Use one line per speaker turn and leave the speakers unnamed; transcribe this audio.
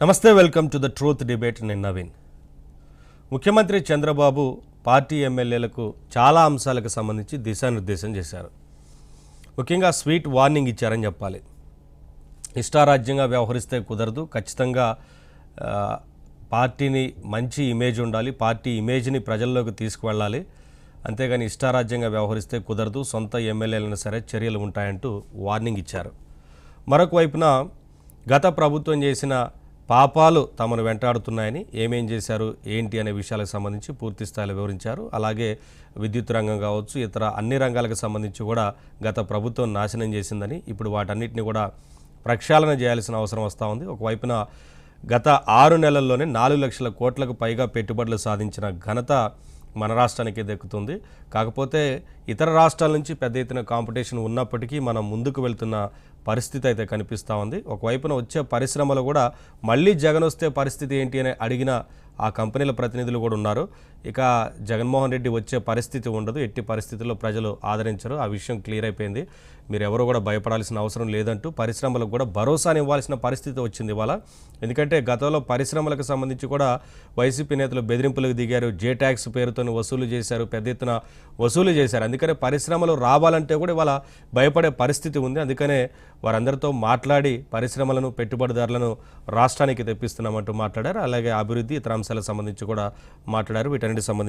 నమస్తే, welcome to the truth debate. నేను నవీన్. ముఖ్యమంత్రి చంద్రబాబు పార్టీ ఎమ్మెల్యేలకు చాలా అంశాలకు సంబంధించి దిశానిర్దేశం చేశారు. ముఖ్యంగా స్వీట్ వార్నింగ్ ఇచ్చారని చెప్పాలి. ఇష్టారాజ్యంగా వ్యవహరిస్తే కుదరదు, ఖచ్చితంగా పార్టీని మంచి ఇమేజ్ ఉండాలి, పార్టీ ఇమేజ్ని ప్రజల్లోకి తీసుకువెళ్ళాలి, అంతేగాని ఇష్టారాజ్యంగా వ్యవహరిస్తే కుదరదు, సొంత ఎమ్మెల్యేలను సరే చర్యలు ఉంటాయంటూ వార్నింగ్ ఇచ్చారు. మరొక వైపున గత ప్రభుత్వం చేసిన పాపాలు తమను వెంటాడుతున్నాయని, ఏమేం చేశారు ఏంటి అనే విషయాలకు సంబంధించి పూర్తి స్థాయిలో వివరించారు. అలాగే విద్యుత్ రంగం కావచ్చు, ఇతర అన్ని రంగాలకు సంబంధించి కూడా గత ప్రభుత్వం నాశనం చేసిందని, ఇప్పుడు వాటన్నిటిని కూడా ప్రక్షాళన చేయాల్సిన అవసరం వస్తూ ఉంది. ఒకవైపున గత 6 నెలల్లోనే 4 లక్షల కోట్లకు పైగా పెట్టుబడులు సాధించిన ఘనత మన రాష్ట్రానికి దక్కుతుంది. కాకపోతే ఇతర రాష్ట్రాల నుంచి పెద్ద ఎత్తున కాంపిటీషన్ ఉన్నప్పటికీ మనం ముందుకు వెళ్తున్న పరిస్థితి అయితే కనిపిస్తూ ఉంది. ఒకవైపున వచ్చే పరిశ్రమలు కూడా మళ్ళీ జగన్ వస్తే పరిస్థితి ఏంటి అని అడిగిన ఆ కంపెనీల ప్రతినిధులు కూడా ఉన్నారు. ఇక జగన్మోహన్ రెడ్డి వచ్చే పరిస్థితి ఉండదు, ఎట్టి పరిస్థితుల్లో ప్రజలు ఆదరించరు, ఆ విషయం క్లియర్ అయిపోయింది, మీరు ఎవరు కూడా భయపడాల్సిన అవసరం లేదంటూ పరిశ్రమలకు కూడా భరోసాని ఇవ్వాల్సిన పరిస్థితి వచ్చింది ఇవాళ. ఎందుకంటే గతంలో పరిశ్రమలకు సంబంధించి కూడా వైసీపీ నేతలు బెదిరింపులకు దిగారు, జే ట్యాక్స్ పేరుతో వసూలు చేశారు, పెద్ద ఎత్తున వసూలు చేశారు. అందుకనే పరిశ్రమలు రావాలంటే కూడా ఇవాళ భయపడే పరిస్థితి ఉంది. అందుకనే వారందరితో మాట్లాడి పరిశ్రమలను, పెట్టుబడిదారులను రాష్ట్రానికి తెప్పిస్తున్నామంటూ మాట్లాడారు. అలాగే అభివృద్ధి, ఇతర అంశాలకు సంబంధించి కూడా మాట్లాడారు. వీటన్నిటికి సంబంధించి